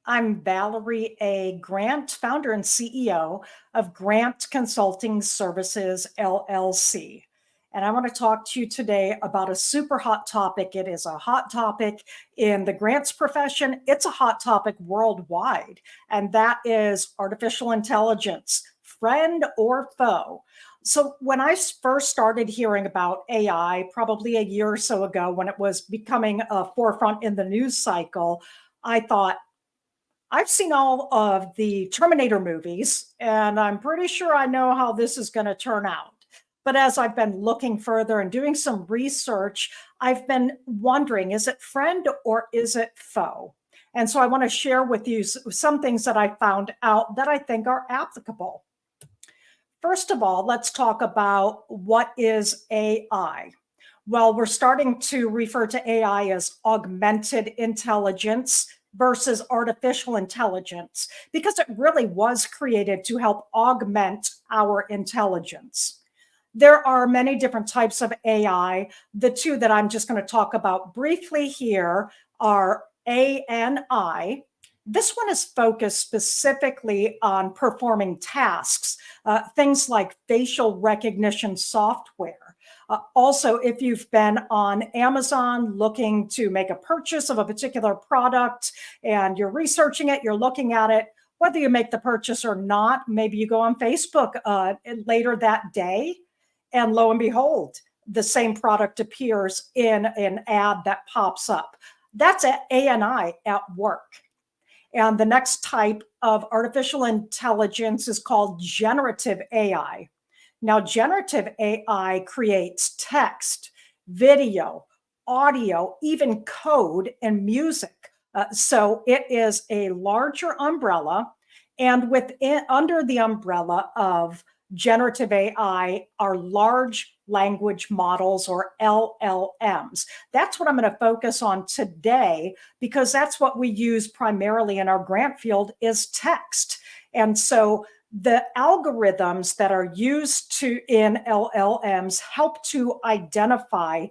I'm Valerie A. Grant, founder and CEO of Grant Consulting Services, LLC. And I want to talk to you today about a super hot topic. It is a hot topic in the grants profession. It's a hot topic worldwide, and that is artificial intelligence, friend or foe. So when I first started hearing about AI, probably a year or so ago, when it was becoming a forefront in the news cycle, I thought, I've seen all of the Terminator movies, and I'm pretty sure I know how this is going to turn out. But as I've been looking further and doing some research, I've been wondering, is it friend or is it foe? And so I want to share with you some things that I found out that I think are applicable. First of all, let's talk about what is AI. Well, we're starting to refer to AI as augmented intelligence versus artificial intelligence because it really was created to help augment our intelligence. There are many different types of AI. The two that I'm just going to talk about briefly here are ANI. This one is focused specifically on performing tasks, things like facial recognition software. Also, if you've been on Amazon looking to make a purchase of a particular product and you're researching it, you're looking at it, whether you make the purchase or not, maybe you go on Facebook later that day, and lo and behold, the same product appears in an ad that pops up. That's at ANI at work. And the next type of artificial intelligence is called generative AI. Now, generative AI creates text, video, audio, even code and music. So it is a larger umbrella. And under the umbrella of generative AI are large language models, or LLMs. That's what I'm going to focus on today because that's what we use primarily in our grant field is text. And so the algorithms that are used in LLMs help to identify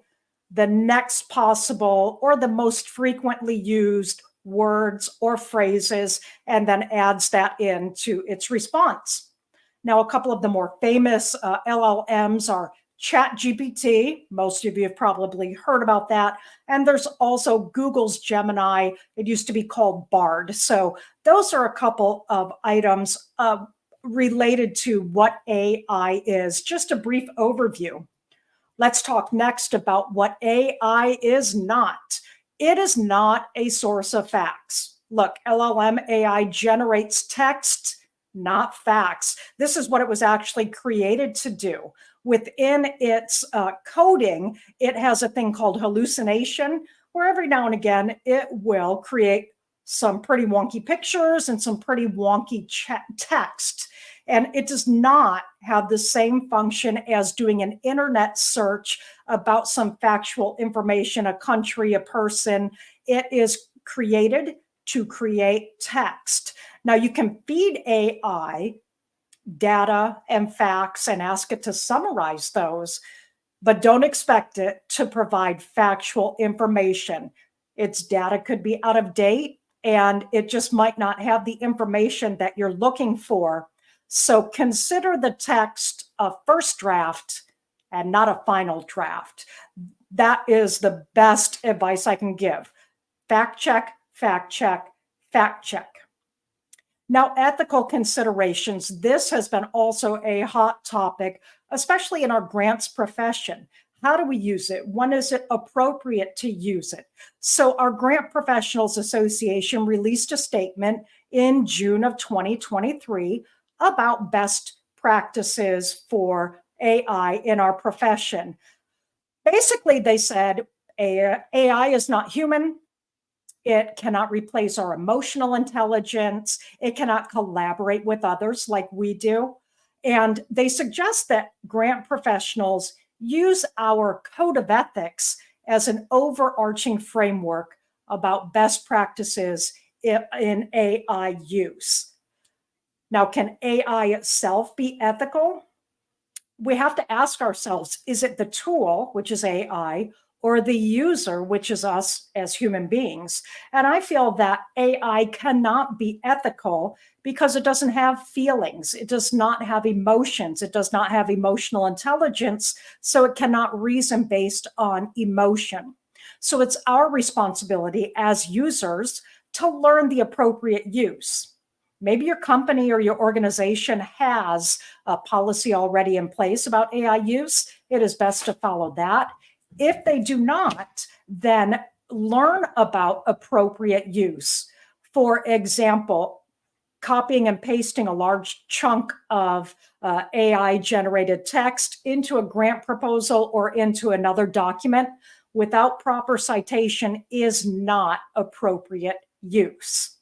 the next possible or the most frequently used words or phrases and then adds that into its response. Now, a couple of the more famous LLMs are ChatGPT. Most of you have probably heard about that. And there's also Google's Gemini. It used to be called Bard. So those are a couple of items related to what AI is. Just a brief overview. Let's talk next about what AI is not. It is not a source of facts. Look, LLM AI generates text, not facts. This is what it was actually created to do. Within its coding, it has a thing called hallucination, where every now and again it will create some pretty wonky pictures and some pretty wonky text. And it does not have the same function as doing an internet search about some factual information, a country, a person. It is created to create text. Now, you can feed AI data and facts and ask it to summarize those, but don't expect it to provide factual information. Its data could be out of date, and it just might not have the information that you're looking for. So consider the text a first draft and not a final draft. That is the best advice I can give. Fact check, fact check, fact check. Now, ethical considerations. This has been also a hot topic, especially in our grants profession. How do we use it? When is it appropriate to use it? So our Grant Professionals Association released a statement in June of 2023 about best practices for AI in our profession. Basically, they said AI is not human. It cannot replace our emotional intelligence. It cannot collaborate with others like we do. And they suggest that grant professionals use our code of ethics as an overarching framework about best practices in AI use. Now, can AI itself be ethical? We have to ask ourselves, is it the tool, which is AI, or the user, which is us as human beings. And I feel that AI cannot be ethical because it doesn't have feelings. It does not have emotions. It does not have emotional intelligence. So it cannot reason based on emotion. So it's our responsibility as users to learn the appropriate use. Maybe your company or your organization has a policy already in place about AI use. It is best to follow that. If they do not, then learn about appropriate use. For example, copying and pasting a large chunk of AI generated text into a grant proposal or into another document without proper citation is not appropriate use.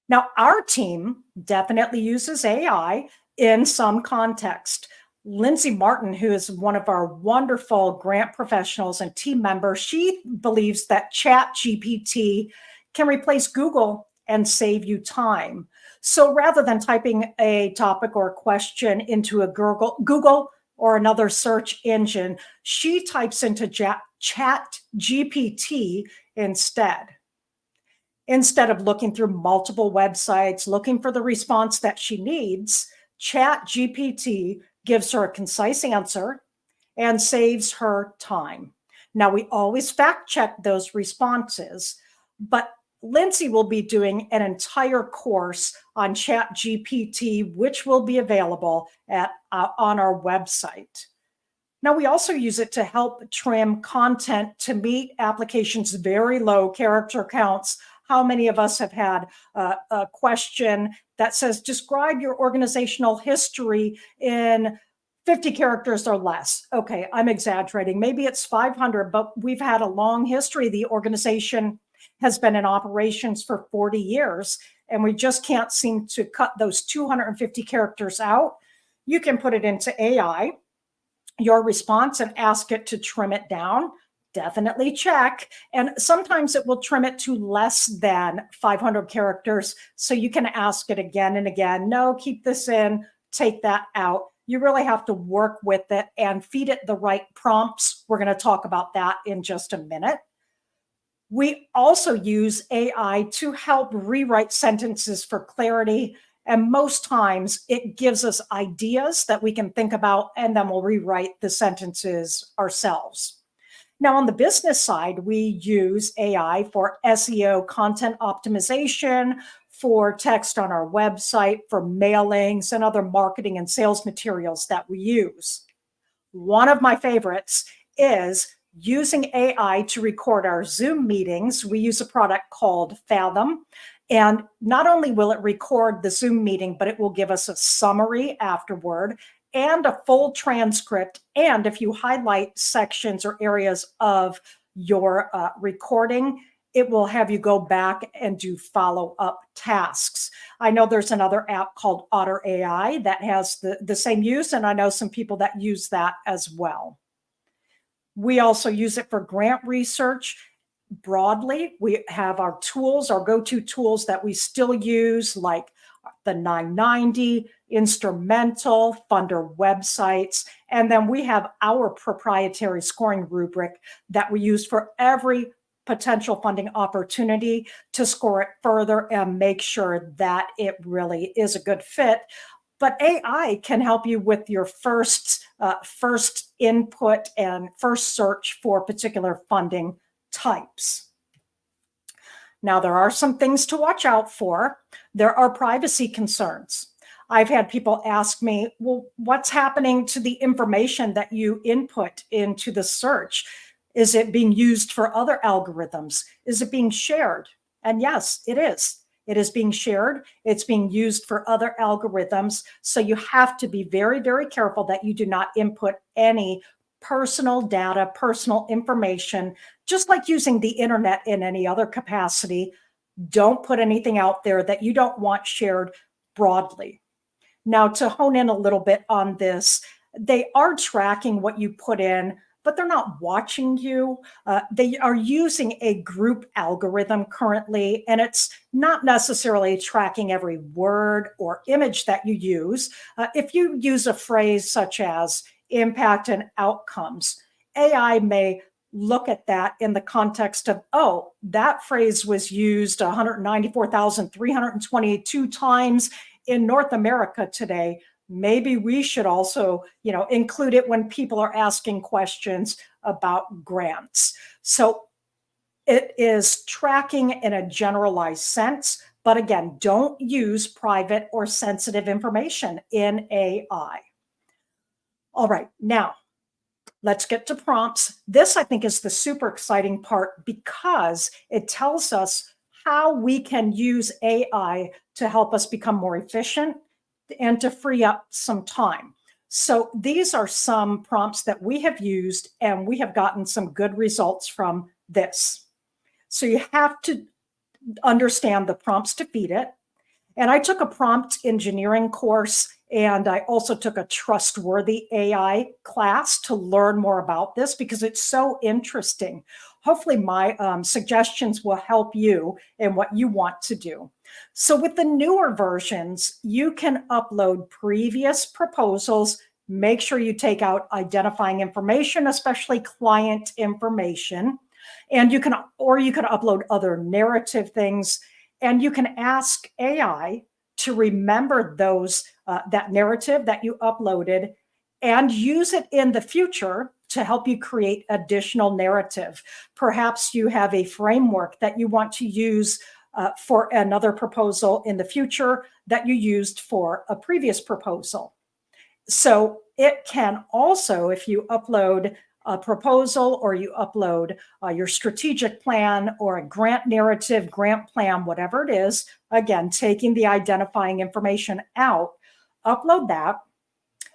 Now, our team definitely uses AI in some context. Lindsay Martin, who is one of our wonderful grant professionals and team members, she believes that Chat GPT can replace Google and save you time. So rather than typing a topic or a question into a Google or another search engine, she types into Chat GPT instead. Instead of looking through multiple websites, looking for the response that she needs, Chat GPT gives her a concise answer and saves her time. Now, we always fact check those responses, but Lindsay will be doing an entire course on Chat GPT, which will be available on our website. Now, we also use it to help trim content to meet applications' very low character counts. How many of us have had a question that says, describe your organizational history in 50 characters or less? Okay, I'm exaggerating. Maybe it's 500, but we've had a long history. The organization has been in operations for 40 years, and we just can't seem to cut those 250 characters out. You can put it into AI, your response, and ask it to trim it down. Definitely check. And sometimes it will trim it to less than 500 characters. So you can ask it again and again. No, keep this in, take that out. You really have to work with it and feed it the right prompts. We're going to talk about that in just a minute. We also use AI to help rewrite sentences for clarity. And most times it gives us ideas that we can think about, and then we'll rewrite the sentences ourselves. Now, on the business side, we use AI for SEO content optimization, for text on our website, for mailings, and other marketing and sales materials that we use. One of my favorites is using AI to record our Zoom meetings. We use a product called Fathom. And not only will it record the Zoom meeting, but it will give us a summary afterward and a full transcript. And if you highlight sections or areas of your recording, it will have you go back and do follow-up tasks. I know there's another app called Otter AI that has the same use, and I know some people that use that as well. We also use it for grant research. Broadly, we have our tools, our go-to tools that we still use, like the 990, Instrumental, funder websites, and then we have our proprietary scoring rubric that we use for every potential funding opportunity to score it further and make sure that it really is a good fit. But AI can help you with your first input and first search for particular funding types. Now, there are some things to watch out for. There are privacy concerns. I've had people ask me, well, what's happening to the information that you input into the search? Is it being used for other algorithms? Is it being shared? And yes, it is. It is being shared. It's being used for other algorithms. So you have to be very, very careful that you do not input any personal data, personal information, just like using the internet in any other capacity. Don't put anything out there that you don't want shared broadly. Now, to hone in a little bit on this, they are tracking what you put in, but they're not watching you. They are using a group algorithm currently, and it's not necessarily tracking every word or image that you use. If you use a phrase such as impact and outcomes, AI may look at that in the context of, oh, that phrase was used 194,322 times in North America today. Maybe we should also, include it when people are asking questions about grants. So it is tracking in a generalized sense, but again, don't use private or sensitive information in AI. All right, now let's get to prompts. This, I think, is the super exciting part because it tells us how we can use AI to help us become more efficient and to free up some time. So these are some prompts that we have used, and we have gotten some good results from this. So you have to understand the prompts to feed it. And I took a prompt engineering course, and I also took a trustworthy AI class to learn more about this because it's so interesting. Hopefully my suggestions will help you in what you want to do. So with the newer versions, you can upload previous proposals. Make sure you take out identifying information, especially client information. And you can upload other narrative things, and you can ask AI to remember that narrative that you uploaded and use it in the future to help you create additional narrative. Perhaps you have a framework that you want to use for another proposal in the future that you used for a previous proposal. So it can also, if you upload a proposal or you upload your strategic plan or a grant narrative, grant plan, whatever it is, again, taking the identifying information out, upload that,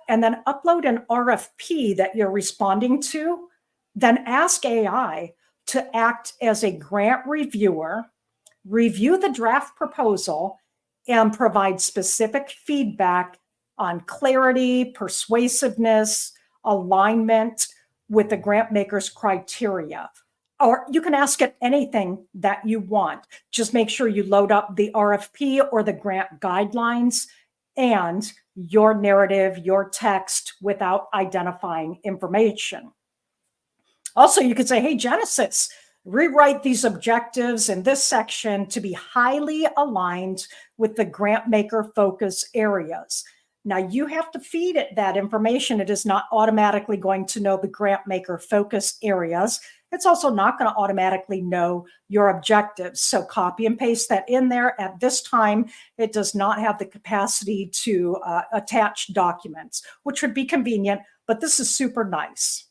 and then upload an RFP that you're responding to, then ask AI to act as a grant reviewer, review the draft proposal, and provide specific feedback on clarity, persuasiveness, alignment with the grant maker's criteria. Or you can ask it anything that you want. Just make sure you load up the RFP or the grant guidelines and your narrative, your text without identifying information. Also, you could say, hey, Genesis, rewrite these objectives in this section to be highly aligned with the grant maker focus areas. Now, you have to feed it that information. It is not automatically going to know the grant maker focus areas. It's also not going to automatically know your objectives. So copy and paste that in there. At this time, it does not have the capacity to attach documents, which would be convenient, but this is super nice.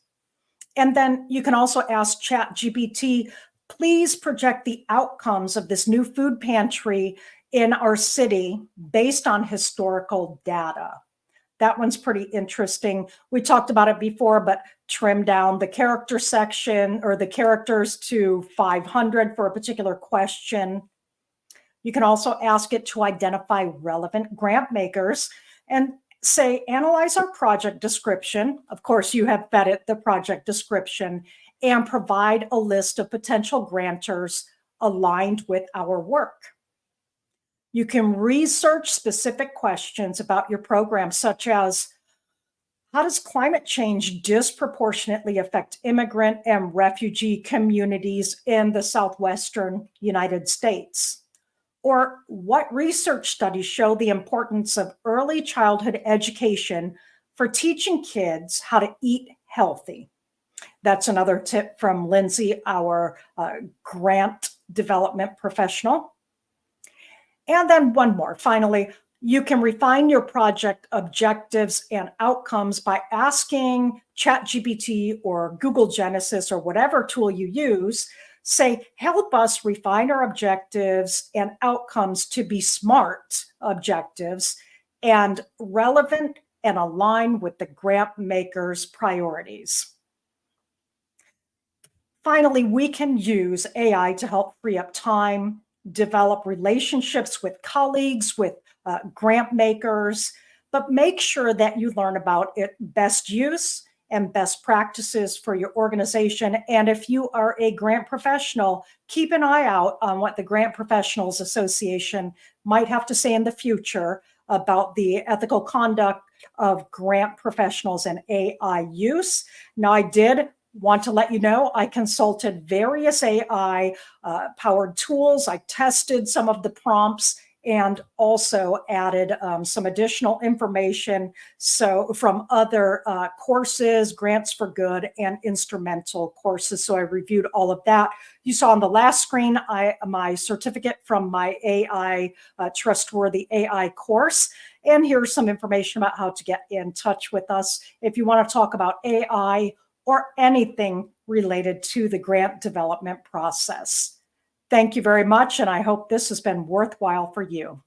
And then you can also ask ChatGPT, please project the outcomes of this new food pantry in our city based on historical data. That one's pretty interesting. We talked about it before, but trim down the character section or the characters to 500 for a particular question. You can also ask it to identify relevant grant makers and say, analyze our project description. Of course, you have fed it the project description, and provide a list of potential grantors aligned with our work. You can research specific questions about your program, such as, how does climate change disproportionately affect immigrant and refugee communities in the Southwestern United States? Or what research studies show the importance of early childhood education for teaching kids how to eat healthy? That's another tip from Lindsay, our grant development professional. And then one more. Finally, you can refine your project objectives and outcomes by asking ChatGPT or Google Genesis or whatever tool you use, say, help us refine our objectives and outcomes to be SMART objectives and relevant and aligned with the grant maker's priorities. Finally, we can use AI to help free up time, develop relationships with colleagues, with grant makers, but make sure that you learn about its best use and best practices for your organization. And if you are a grant professional, keep an eye out on what the Grant Professionals Association might have to say in the future about the ethical conduct of grant professionals and AI use. Now, I did Want to let you know, I consulted various AI powered tools. I tested some of the prompts and also added some additional information from other courses, Grants for Good, and instrumental courses. So I reviewed all of that. You saw on the last screen my certificate from my AI Trustworthy AI course. And here's some information about how to get in touch with us if you want to talk about AI or anything related to the grant development process. Thank you very much, and I hope this has been worthwhile for you.